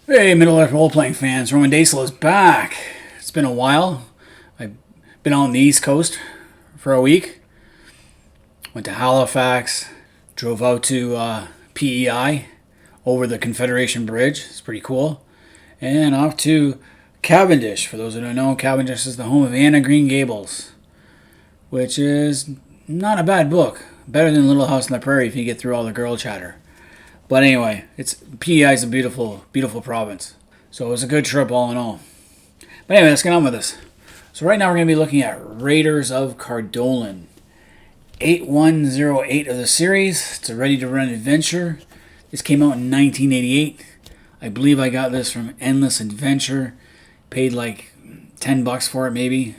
Hey, Middle-earth role-playing fans, Roman Daisel is back. It's been a while. I've been on the East Coast for a week. Went to Halifax, drove out to PEI over the Confederation Bridge. It's pretty cool. And off to Cavendish. For those who don't know, Cavendish is the home of Anne of Green Gables, which is not a bad book. Better than Little House on the Prairie if you get through all the girl chatter. But anyway, PEI is a beautiful, beautiful province. So it was a good trip all in all. But anyway, let's get on with this. So right now we're going to be looking at Raiders of Cardolan. 8108 of the series. It's a ready-to-run adventure. This came out in 1988. I believe I got this from Endless Adventure. Paid like $10 for it, maybe.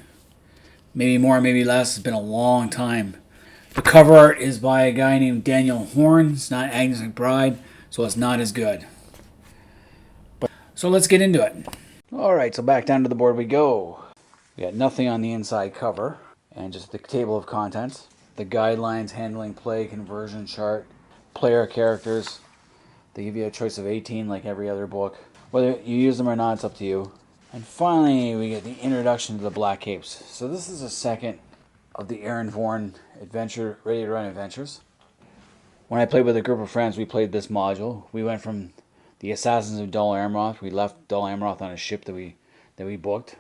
Maybe more, maybe less. It's been a long time. The cover art is by a guy named Daniel Horn. It's not Agnes McBride, so it's not as good. So let's get into it. Alright, so back down to the board we go. We got nothing on the inside cover, and just the table of contents. The guidelines, handling play, conversion chart, player characters. They give you a choice of 18 like every other book. Whether you use them or not, it's up to you. And finally, we get the introduction to the Black Capes. So this is the second of the Eryn Vorn adventure, ready to run adventures. When I played with a group of friends, we played this module. We went from the Assassins of Dol Amroth. We left Dol Amroth on a ship that we booked,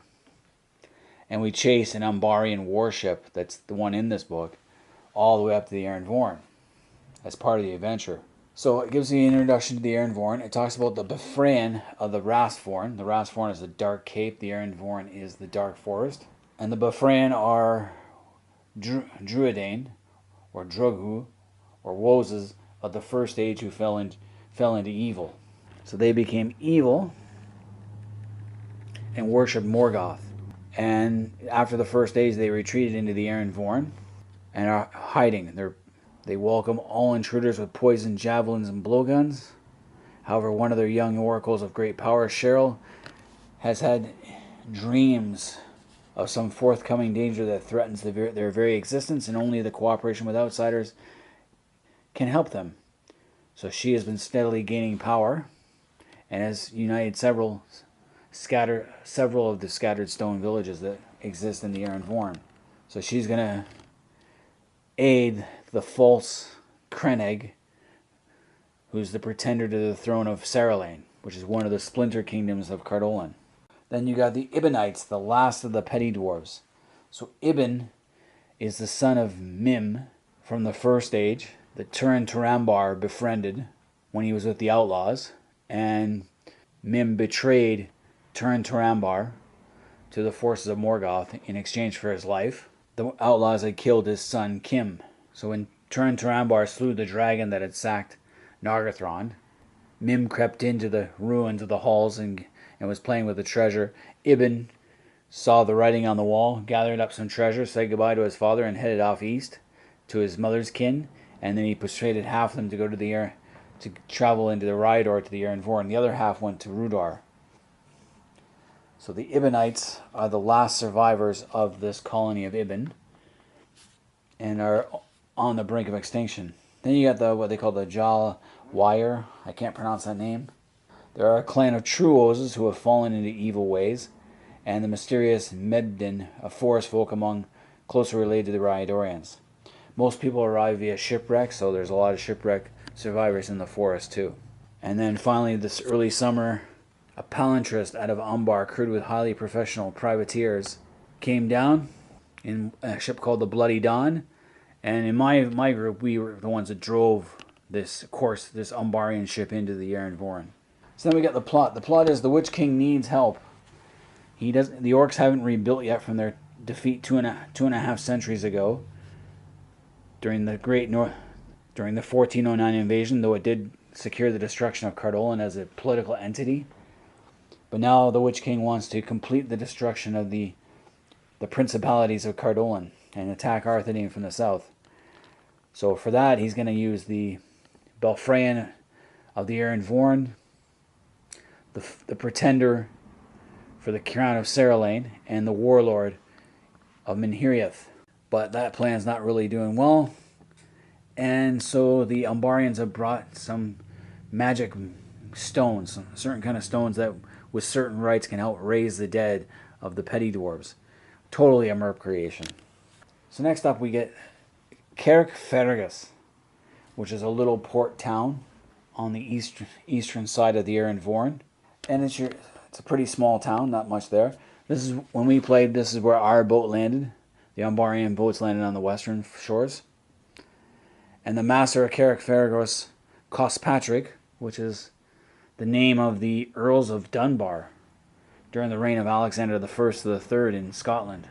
and we chased an Umbarean warship that's the one in this book, all the way up to the Eryn Vorn as part of the adventure. So it gives you an introduction to the Eryn Vorn. It talks about the Beffrean of the Rastvorn. The Rastvorn is the Dark Cape. The Eryn Vorn is the Dark Forest. And the Beffrean are Druidain, or Drogu, or Wozes of the First Age who fell into evil. So they became evil and worshipped Morgoth. And after the First Age, they retreated into the Eryn Vorn and are hiding. They welcome all intruders with poison javelins and blowguns. However, one of their young oracles of great power, Cheryl, has had dreams of some forthcoming danger that threatens their very existence, and only the cooperation with outsiders can help them. So she has been steadily gaining power and has united several of the scattered stone villages that exist in the Eryn Vorn. So she's going to aid the false Cennaigh, who's the pretender to the throne of Sarralainn, which is one of the splinter kingdoms of Cardolan. Then you got the Ibanites, the last of the Petty Dwarves. So Ibn is the son of Mim from the First Age, that Turin Turambar befriended when he was with the Outlaws, and Mim betrayed Turin Turambar to the forces of Morgoth in exchange for his life. The Outlaws had killed his son Kim. So when Turin Turambar slew the dragon that had sacked Nargothrond, Mim crept into the ruins of the halls and was playing with the treasure. Ibn saw the writing on the wall, gathered up some treasure, said goodbye to his father, and headed off east to his mother's kin. And then he persuaded half of them to go to travel into the Rhydor to the Eryn Vorn. The other half went to Rudar. So the Ibanites are the last survivors of this colony of Ibn and are on the brink of extinction. Then you got what they call the Jal Wire. I can't pronounce that name. There are a clan of true Wozes who have fallen into evil ways, and the mysterious Medbin, a forest folk among closely related to the Rhydorians. Most people arrive via shipwreck, so there's a lot of shipwreck survivors in the forest too. And then finally, this early summer, a palantrist out of Umbar, crewed with highly professional privateers, came down in a ship called the Bloody Dawn. And in my group, we were the ones that drove this Umbarian ship into the Eryn Vorn. So then we got the plot. The plot is the Witch King needs help. The orcs haven't rebuilt yet from their defeat two and a half centuries ago during the 1409 invasion, though it did secure the destruction of Cardolan as a political entity. But now the Witch King wants to complete the destruction of the principalities of Cardolan and attack Arthedain from the south. So for that, he's going to use the Beffrean of the Eryn Vorn, the pretender for the crown of Sarralainn, and the warlord of Minhiriath. But that plan's not really doing well, And so the Umbarians have brought some magic stones, some certain kind of stones that with certain rites can help raise the dead of the Petty Dwarves. Totally a merp creation. So next up we get Carrickfergus, which is a little port town on the eastern side of the Eryn Vorn. And it's a pretty small town, not much there. This is when we played, this is where our boat landed. The Umbarean boats landed on the western shores. And the master of Carrickfergus, Cospatrick, which is the name of the Earls of Dunbar during the reign of Alexander the First to the Third in Scotland,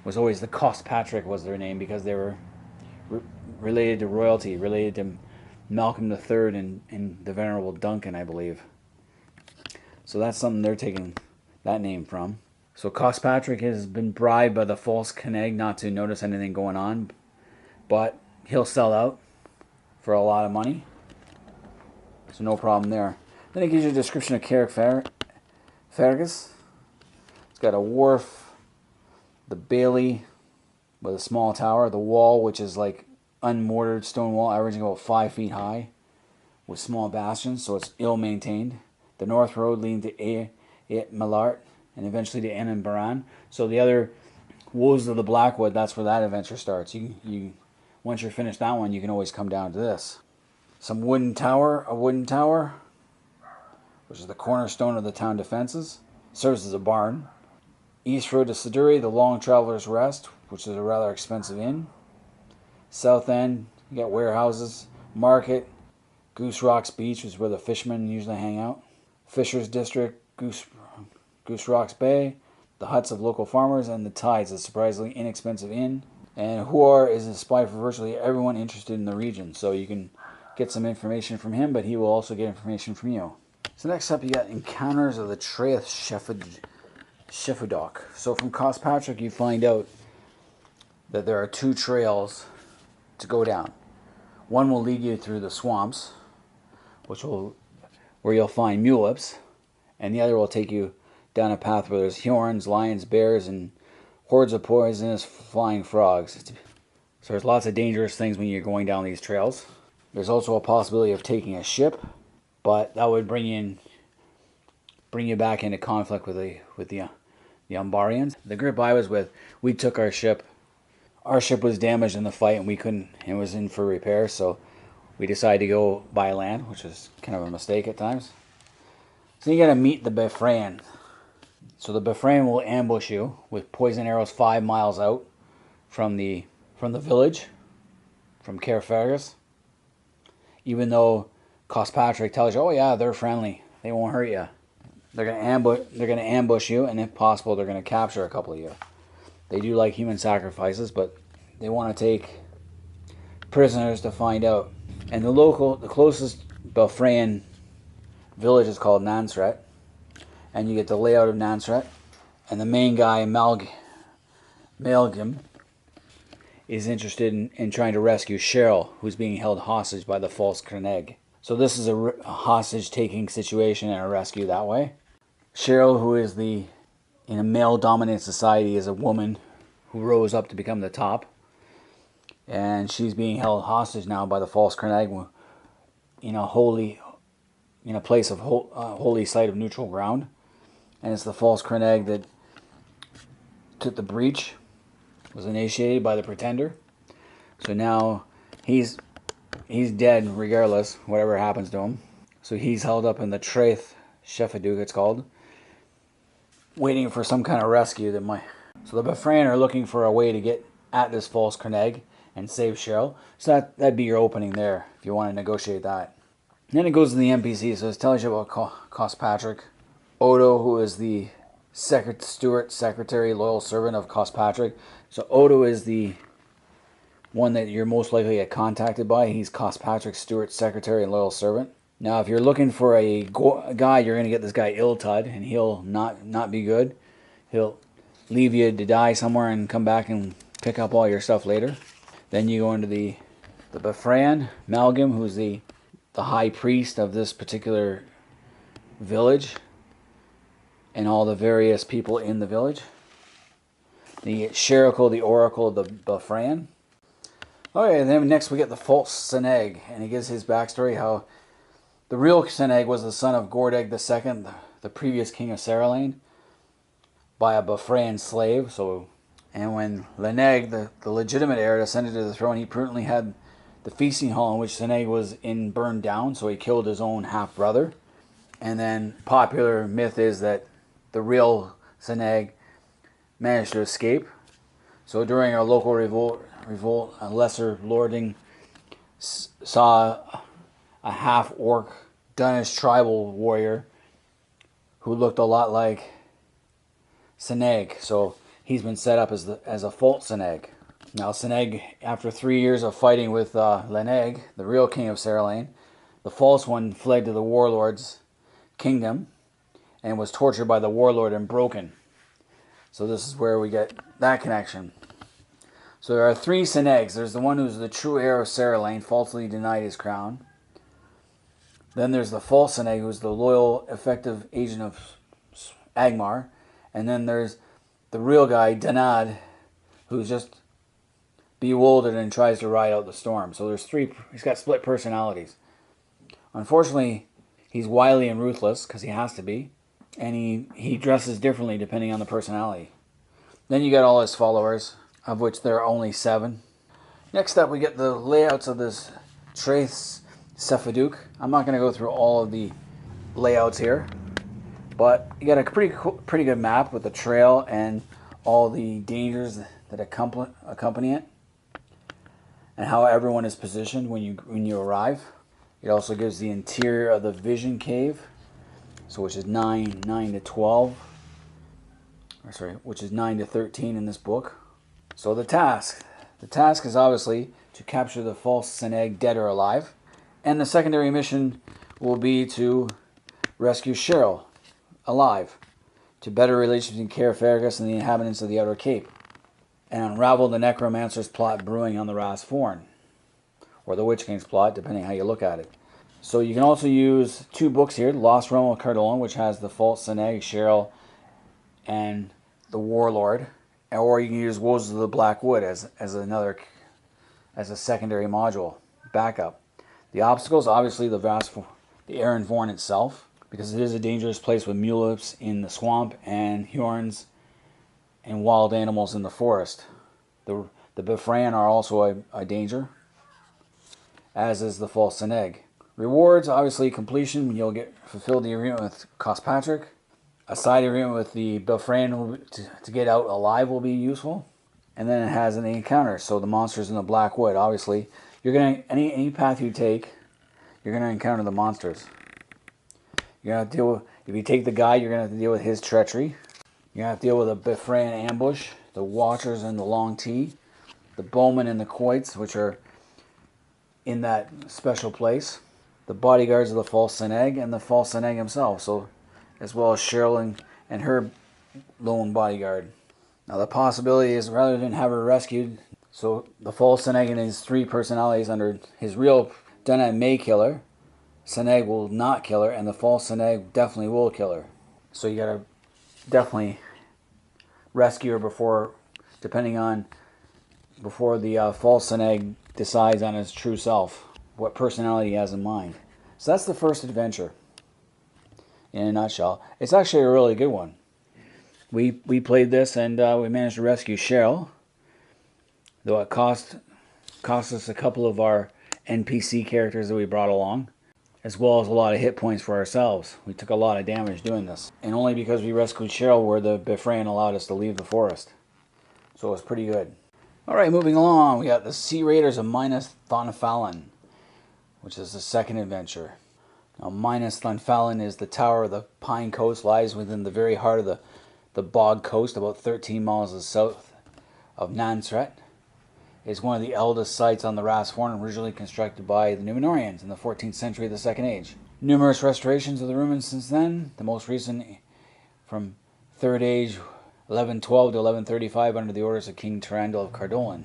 was always the Cospatrick was their name because they were related to royalty, related to Malcolm the Third and the Venerable Duncan, I believe. So that's something they're taking that name from. So Cospatrick has been bribed by the false Cennaigh not to notice anything going on, but he'll sell out for a lot of money. So no problem there. Then it gives you a description of Carrickfergus. It's got a wharf, the bailey with a small tower, the wall, which is like unmortared stone wall, averaging about 5 feet high, with small bastions, so it's ill maintained. The north road leading to Malart and eventually to Umbarean. So the other Woes of the Blackwood, that's where that adventure starts. You once you're finished that one, you can always come down to this. A wooden tower, which is the cornerstone of the town defenses, serves as a barn. East road to Siduri, the Long Traveler's Rest, which is a rather expensive inn. South end, you got warehouses, market, Goose Rocks Beach, which is where the fishermen usually hang out. Fishers District, Goose Rocks Bay, the huts of local farmers, and the Tides, a surprisingly inexpensive inn. And Huar is a spy for virtually everyone interested in the region, so you can get some information from him, but he will also get information from you. So next up, you got Encounters of the Traeth Sheffudok. So from Cospatrick, you find out that there are 2 trails to go down. One will lead you through the swamps, where you'll find muleps, and the other will take you down a path where there's horns, lions, bears, and hordes of poisonous flying frogs. So there's lots of dangerous things when you're going down these trails. There's also a possibility of taking a ship, but that would bring you back into conflict with the Umbarians. The group I was with, we took our ship. Our ship was damaged in the fight, and we couldn't. It was in for repair, so we decided to go by land, which is kind of a mistake at times. So you got to meet the Beffrean. So the Beffrean will ambush you with poison arrows 5 miles out from the village, from Carrickfergus. Even though Cospatrick tells you, oh yeah, they're friendly, they won't hurt you. They're gonna ambush you, and if possible, they're gonna capture a couple of you. They do like human sacrifices, but they want to take prisoners to find out. And the closest Beffrean village is called Nansret, and you get the layout of Nansret. And the main guy, Malgim, is interested in trying to rescue Cheryl, who's being held hostage by the false Cennaigh. So this is a hostage-taking situation and a rescue that way. Cheryl, who is in a male-dominant society, is a woman who rose up to become the top. And she's being held hostage now by the false Cennaigh in a place of holy site of neutral ground. And it's the false Cennaigh that took the breach, was initiated by the Pretender. So now he's dead regardless, whatever happens to him. So he's held up in the Traeth Sheffudok, it's called, waiting for some kind of rescue that might. So the Beffrean are looking for a way to get at this false Cennaigh and save Cheryl. So that'd be your opening there if you want to negotiate that. And then it goes to the NPC, so it tells you about Cospatrick. Odo, who is the steward, secretary, loyal servant of Cospatrick. So Odo is the one that you're most likely to get contacted by. He's Cospatrick's steward, secretary, and loyal servant. Now, if you're looking for a guy, you're going to get this guy Iltud, and he'll not be good. He'll leave you to die somewhere and come back and pick up all your stuff later. Then you go into the Beffrean, Malgim, who's the high priest of this particular village, and all the various people in the village. Then you get Sherikel, the oracle of the Beffrean. Okay, and then next we get the false Cennaigh, and he gives his backstory how the real Cennaigh was the son of Gordeg II, the previous king of Sarralainn, by a Beffrean slave. And when Cennaigh, the legitimate heir, ascended to the throne, he prudently had the feasting hall in which Cennaigh was in burned down, so he killed his own half brother. And then popular myth is that the real Cennaigh managed to escape. So during a local revolt, a lesser lording saw a half-orc Danish tribal warrior who looked a lot like Cennaigh. So he's been set up as a false Cennaigh. Now Cennaigh, after 3 years of fighting with Cennaigh, the real king of Sarralainn, the false one fled to the warlord's kingdom and was tortured by the warlord and broken. So this is where we get that connection. So there are 3 Cenaighs. There's the one who's the true heir of Sarralainn, falsely denied his crown. Then there's the false Cennaigh, who's the loyal, effective agent of Angmar. And then there's the real guy, Danad, who's just bewildered and tries to ride out the storm. So there's 3. He's got split personalities. Unfortunately, he's wily and ruthless, because he has to be. And he dresses differently depending on the personality. Then you got all his followers, of which there are only 7. Next up, we get the layouts of this Trace Cephaduk. I'm not going to go through all of the layouts here, but you got a pretty good map with the trail and all the dangers that accompany it, and how everyone is positioned when you arrive. It also gives the interior of the Vision Cave, so which is 9 to 12, or sorry, which is 9 to 13 in this book. So the task is obviously to capture the false Cennaigh, dead or alive, and the secondary mission will be to rescue Cheryl, alive, to better relations between Caer-Fergus and the inhabitants of the Outer Cape, and unravel the necromancer's plot brewing on the Ras Vorn, or the Witch King's plot, depending how you look at it. So you can also use 2 books here, Lost Realm of Cardolan, which has the false Cennaigh, Cheryl, and the Warlord, or you can use Woes of the Black Wood as a secondary module, backup. The obstacles, obviously the Eryn Vorn itself, because it is a dangerous place with mulips in the swamp and Hjorns and wild animals in the forest. The Beffrean are also a danger, as is the false Cennaigh. Rewards, obviously completion, you'll get fulfilled the agreement with Cospatrick. A side agreement with the Beffrean to get out alive will be useful. And then it has an encounter, so the monsters in the Black Wood. Obviously, you're gonna any path you take, you're gonna encounter the monsters. You're gonna deal with, if you take the guy, you're gonna have to deal with his treachery. You're gonna have to deal with a Beffrean ambush, the Watchers and the Long T, the Bowmen and the Quoits, which are in that special place, the bodyguards of the false Cennaigh, and the false Cennaigh himself. So, as well as Cheryl and her lone bodyguard. Now the possibility is, rather than have her rescued, so the false Cennaigh and his 3 personalities under his real Dunnet may kill her, Cennaigh will not kill her, and the false Cennaigh definitely will kill her. So you gotta definitely rescue her before the false Cennaigh decides on his true self, what personality he has in mind. So that's the first adventure, in a nutshell. It's actually a really good one. We played this and we managed to rescue Cheryl, though it cost us a couple of our NPC characters that we brought along, as well as a lot of hit points for ourselves. We took a lot of damage doing this, and only because we rescued Cheryl were the Beffrean allowed us to leave the forest. So it was pretty good. Alright, moving along, we got the Sea Raiders of Minas Thonfallen, which is the second adventure. Now, Minas Thonfallen is the tower of the Pine Coast, lies within the very heart of the Bog Coast, about 13 miles south of Nansret. It is one of the eldest sites on the Ras Vorn, originally constructed by the Númenóreans in the 14th century of the Second Age. Numerous restorations of the ruins since then, the most recent from Third Age 1112 to 1135 under the orders of King Tyrrendil of Cardolan,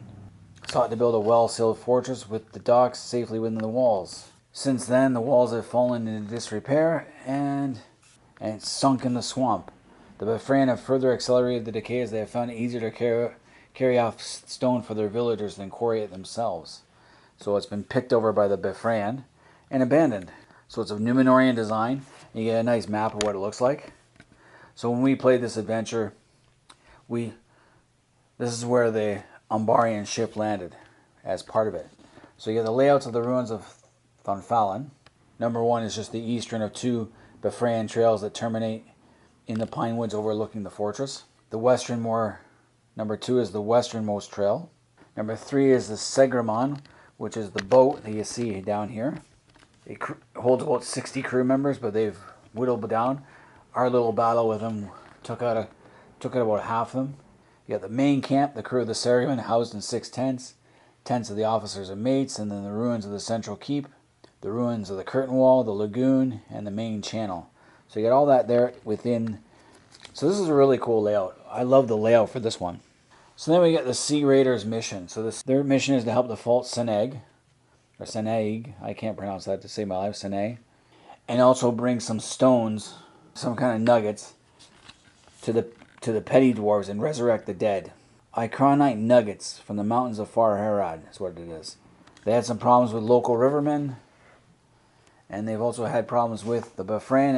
sought to build a well-sealed fortress with the docks safely within the walls. Since then, the walls have fallen into disrepair and sunk in the swamp. The Beffrean have further accelerated the decay as they have found it easier to carry off stone for their villagers than quarry it themselves. So it's been picked over by the Beffrean and abandoned. So it's a Numenorean design. You get a nice map of what it looks like. So when we played this adventure, this is where the Umbarean ship landed as part of it. So you get the layouts of the ruins of Thonfallen. Number 1 is just the eastern of 2 Beffrean trails that terminate in the pine woods overlooking the fortress. Number 2 is the westernmost trail. Number 3 is the Segramon, which is the boat that you see down here. It holds about 60 crew members, but they've whittled down. Our little battle with them took out about half of them. You got the main camp, the crew of the Sarralainn, housed in 6 tents. Tents of the officers and mates, and then the ruins of the central keep, the ruins of the curtain wall, the lagoon, and the main channel. So you got all that there within. So this is a really cool layout. I love the layout for this one. So then we get the Sea Raiders mission. So their mission is to help the false Cennaigh, or Cennaigh, I can't pronounce that to save my life, Cennaigh, and also bring some stones, some kind of nuggets, to the Petty Dwarves and resurrect the dead. Iconite nuggets from the mountains of Far Harad is what it is. They had some problems with local rivermen, and they've also had problems with the Beffrean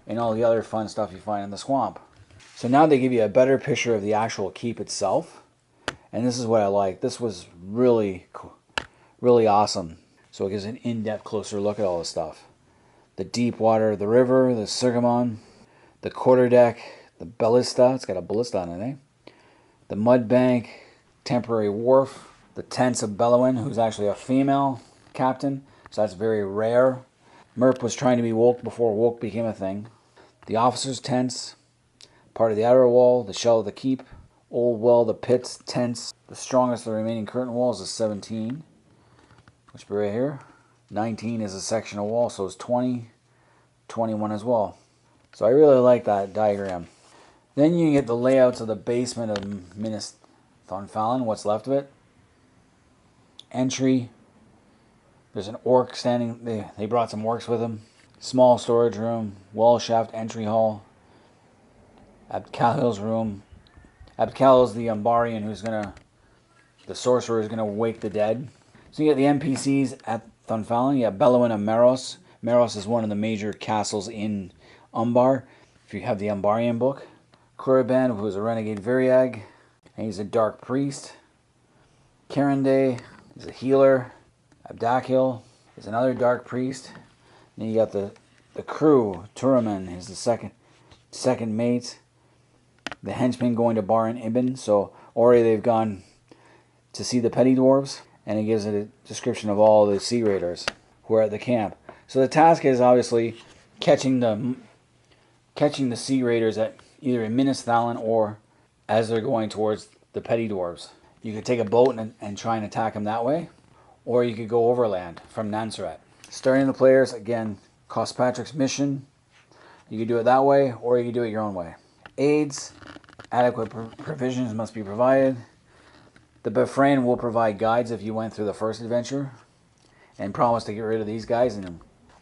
and all the other fun stuff you find in the swamp. So now they give you a better picture of the actual keep itself, and this is what I like. This was really cool, really awesome. So it gives an in-depth, closer look at all this stuff. The deep water of the river, the Sergamon, the quarterdeck, the ballista. It's got a ballista on it, eh? The mud bank, temporary wharf, the tents of Bellowin, who's actually a female captain, so that's very rare. Merp was trying to be woke before woke became a thing. The officers' tents, part of the outer wall, the shell of the keep, old well, the pits, tents. The strongest of the remaining curtain walls is 17, which be right here. 19 is a section of wall, so it's 20, 21 as well. So I really like that diagram. Then you get the layouts of the basement of Minas Thonfallen, what's left of it. Entry. There's an orc standing. They brought some orcs with them. Small storage room, wall shaft, entry hall. Abdcalhil's room. Abdcalhil's the Umbarean the sorcerer who's gonna wake the dead. So you get the NPCs at Thonfallen. You have Bellowin and Meros. Meros is one of the major castles in Umbar, if you have the Umbarean book. Coriban, who is a renegade Viriag, and he's a dark priest. Caranday is a healer. Abdakil is another dark priest. Then you got the crew. Turaman is the second mate. The henchmen going to Bar and Ibn. So already they've gone to see the Petty Dwarves, and it gives a description of all the Sea Raiders who are at the camp. So the task is obviously catching the Sea Raiders at either in Minas Thallin or as they're going towards the Petty Dwarves. You could take a boat and try and attack them that way, or you could go overland from Nansaret. Starting the players, again, Cospatrick's mission. You could do it that way, or you could do it your own way. Aids, adequate provisions must be provided. The Beffrean will provide guides if you went through the first adventure, and promise to get rid of these guys. And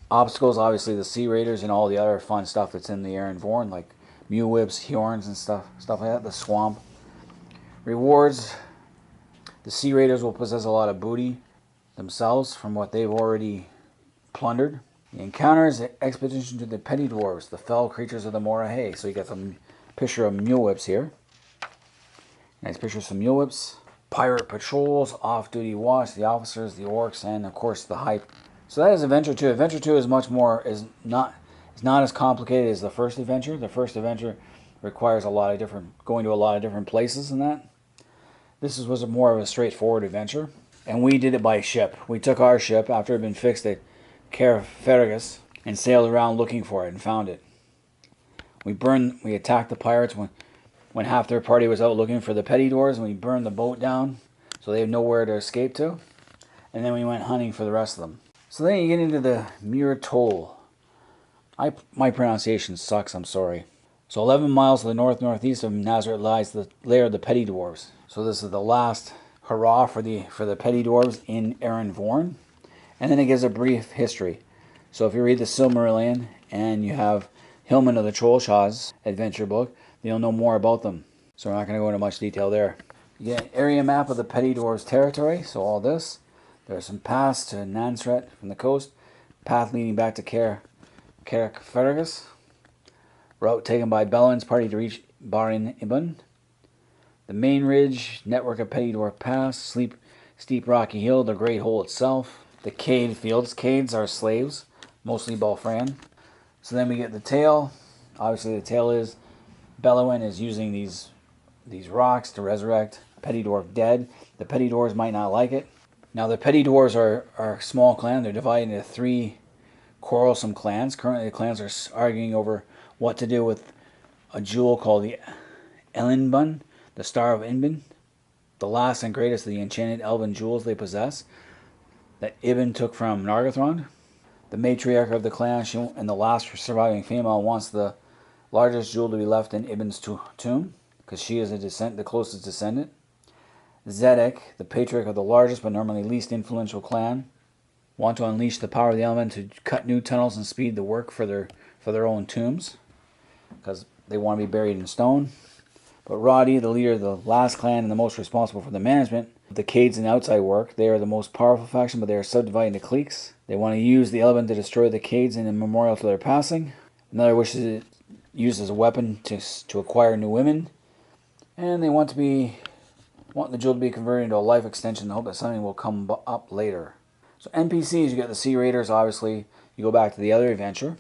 obstacles, obviously the Sea Raiders and all the other fun stuff that's in the Eryn Vorn, like mule whips, Hjorns, and stuff like that. The swamp. Rewards. The Sea Raiders will possess a lot of booty themselves from what they've already plundered. The encounters, expedition to the Petty Dwarves, the fell creatures of the Morahay. So you got some picture of mule whips here. Nice picture of some mule whips. Pirate patrols, off-duty watch, the officers, the orcs, and of course the hype. So that is Adventure 2. Adventure 2 is not as complicated as the first adventure. The first adventure requires going to a lot of different places and that. This was more of a straightforward adventure. And we did it by ship. We took our ship after it had been fixed at Carfergus and sailed around looking for it and found it. We attacked the pirates when half their party was out looking for the Petty Dwarves, and we burned the boat down so they had nowhere to escape to. And then we went hunting for the rest of them. So then you get into the Muir Toll. My pronunciation sucks, I'm sorry. So 11 miles to the north-northeast of Nazareth lies the lair of the Petty Dwarves. So this is the last hurrah for the Petty Dwarves in Eryn Vorn. And then it gives a brief history. So if you read the Silmarillion and you have Hillman of the Trollshaw's adventure book, you'll know more about them. So we're not going to go into much detail there. You get an area map of the Petty Dwarves territory. So all this. There are some paths to Nansret from the coast. Path leading back to Carrickfergus. Route taken by Bellin's party to reach Barin Ibn. The main ridge, network of Petty Dwarf Pass, steep rocky hill, the Great Hole itself. The Cade fields. Cades are slaves, mostly Beffrean. So then we get the tail. Obviously the tail is Bellowen is using these rocks to resurrect a Petty Dwarf dead. The Petty Dwarves might not like it. Now the Petty Dwarves are a small clan. They're divided into 3 quarrelsome clans. Currently the clans are arguing over what to do with a jewel called the Elinbun, the Star of Inbin, the last and greatest of the enchanted elven jewels they possess, that Ibn took from Nargothrond. The matriarch of the clan and the last surviving female wants the largest jewel to be left in Ibn's tomb, because she is the closest descendant. Zedek, the patriarch of the largest but normally least influential clan, want to unleash the power of the element to cut new tunnels and speed the work for their own tombs, because they want to be buried in stone. But Roddy, the leader of the last clan and the most responsible for the management of the Cades and outside work, they are the most powerful faction, but they are subdivided into cliques. They want to use the element to destroy the Cades in a memorial to their passing. Another wishes it used as a weapon to acquire new women. And they want the jewel to be converted into a life extension in the hope that something will come up later. So NPCs, you get the Sea Raiders, obviously. You go back to the other adventure.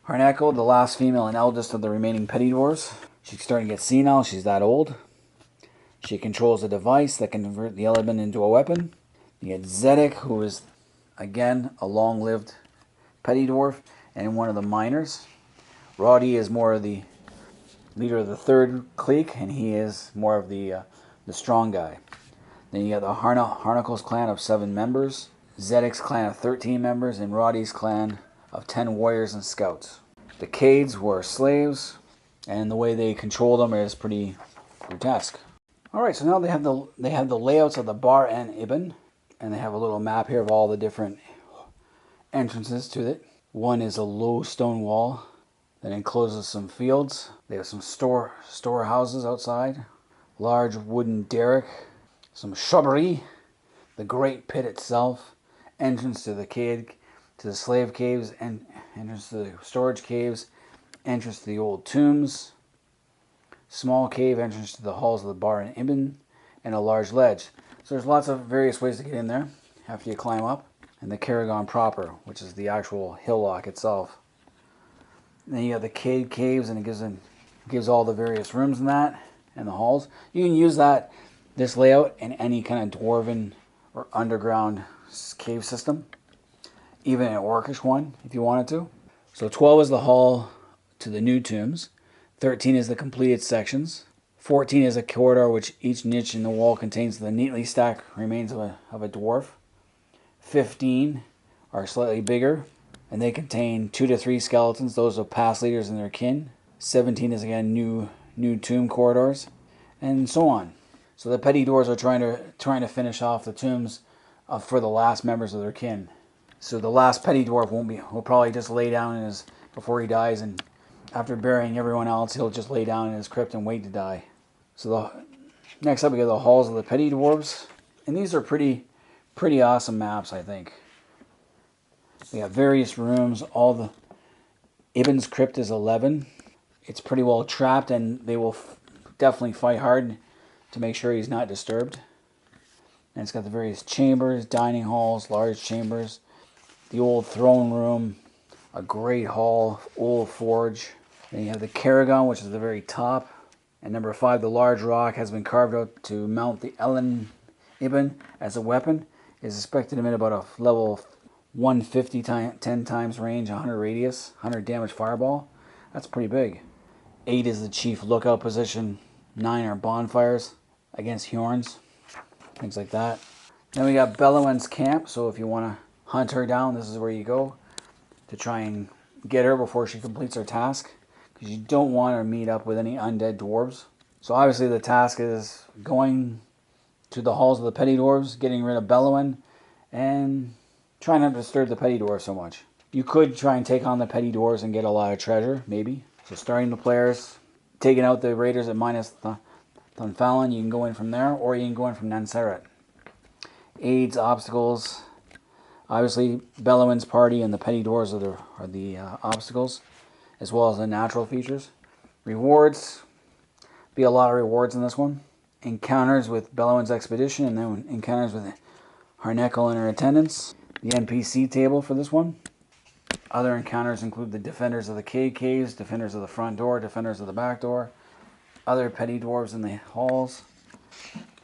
Harneckle, the last female and eldest of the remaining Petty Dwarves. She's starting to get senile. She's that old. She controls a device that can convert the element into a weapon. You get Zedek, who is, again, a long-lived Petty Dwarf and one of the miners. Roddy is more of the leader of the 3rd clique, and he is more of the strong guy. Then you got the Harneckle's clan of 7 members, Zedek's clan of 13 members, and Roddy's clan of 10 warriors and scouts. The Cades were slaves, and the way they control them is pretty grotesque. Alright, so now they have the layouts of the Bar and Ibn, and they have a little map here of all the different entrances to it. One is a low stone wall that encloses some fields. They have some storehouses outside, large wooden derrick, some shrubbery, the great pit itself, entrance to the cave, to the slave caves, and entrance to the storage caves, entrance to the old tombs, small cave, entrance to the halls of the Bar and Ibn, and a large ledge. So there's lots of various ways to get in there after you climb up. And the Cardolan proper, which is the actual hillock itself. And then you have the cave caves, and it gives all the various rooms in that, and the halls. You can use this layout in any kind of dwarven or underground cave system, even an orcish one if you wanted to. So 12 is the hall to the new tombs. 13 is the completed sections. 14 is a corridor which each niche in the wall contains the neatly stacked remains of a dwarf. 15 are slightly bigger, and they contain 2 to 3 skeletons, those of past leaders and their kin. 17 is again new tomb corridors, and so on. So the Petty Dwarves are trying to finish off the tombs for the last members of their kin. So the last Petty Dwarf will probably just lay down before he dies, and after burying everyone else, he'll just lay down in his crypt and wait to die. So next up we got the halls of the Petty Dwarves, and these are pretty awesome maps, I think. We have various rooms. All the Ibn's crypt is 11. It's pretty well trapped, and they will definitely fight hard to make sure he's not disturbed. And it's got the various chambers, dining halls, large chambers, the old throne room, a great hall, old forge. Then you have the Cardolan, which is at the very top. And number 5, the large rock has been carved out to mount the Ellen Ibn as a weapon. Is expected to emit about a level 150 10 times range, 100 radius, 100 damage fireball. That's pretty big. 8 is the chief lookout position. 9 are bonfires against Hjorns, things like that. Then we got Bellowen's camp, so if you want to hunt her down, this is where you go to try and get her before she completes her task, because you don't want her to meet up with any undead dwarves. So obviously the task is going to the halls of the Petty Dwarves, getting rid of Bellowen, and trying not to disturb the Petty Dwarves so much. You could try and take on the Petty Dwarves and get a lot of treasure, maybe. So starting the players, taking out the raiders at minus Thunfallen, you can go in from there, or you can go in from Nanseret. Aids, obstacles. Obviously, Bellowin's party and the Petty Dwarves are the obstacles, as well as the natural features. Rewards. Be a lot of rewards in this one. Encounters with Bellowin's expedition, and then encounters with Harneckle and her attendants. The NPC table for this one. Other encounters include the Defenders of the Caves, Defenders of the Front Door, Defenders of the Back Door, other Petty Dwarves in the halls,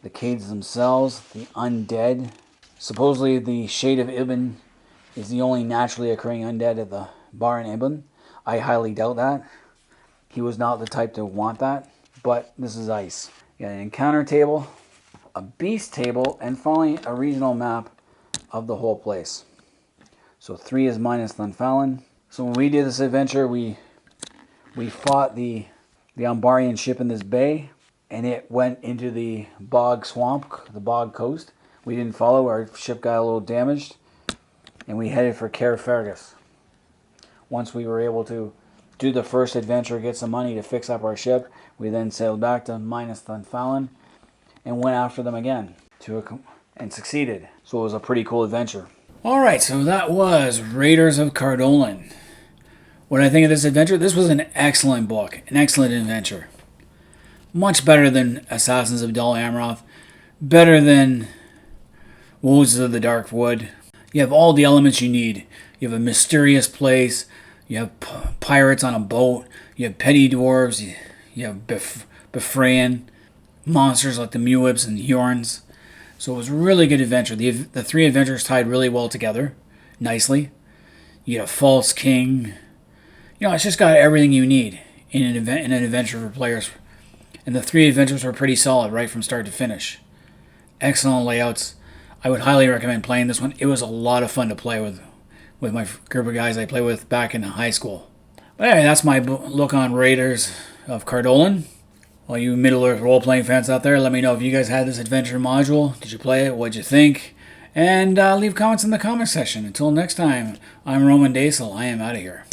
the caves themselves, the undead. Supposedly the Shade of Ibn is the only naturally occurring undead at the bar in Ibn. I highly doubt that. He was not the type to want that, but this is ice. You got an encounter table, a beast table, and finally a regional map of the whole place. So 3 is minus Thunfallen. So when we did this adventure, we fought the Umbarean ship in this bay, and it went into the bog swamp, the Bog Coast. We didn't follow, our ship got a little damaged, and we headed for Cairfergus. Once we were able to do the first adventure, get some money to fix up our ship, we then sailed back to minus Thunfallen and went after them again and succeeded. So it was a pretty cool adventure. Alright, so that was Raiders of Cardolan. What I think of this adventure, this was an excellent book, an excellent adventure. Much better than Assassins of Dol Amroth, better than Woes of the Dark Wood. You have all the elements you need. You have a mysterious place, you have pirates on a boat, you have petty dwarves, you have Beffrean, monsters like the Mewibs and Hjorns. So it was a really good adventure. The 3 adventures tied really well together, nicely. You get a false king. You know, it's just got everything you need in an adventure for players. And the 3 adventures were pretty solid right from start to finish. Excellent layouts. I would highly recommend playing this one. It was a lot of fun to play with my group of guys I played with back in high school. But anyway, that's my look on Raiders of Cardolan. All you Middle-earth role-playing fans out there, let me know if you guys had this adventure module. Did you play it? What'd you think? And leave comments in the comment section. Until next time, I'm Roman Daisel. I am out of here.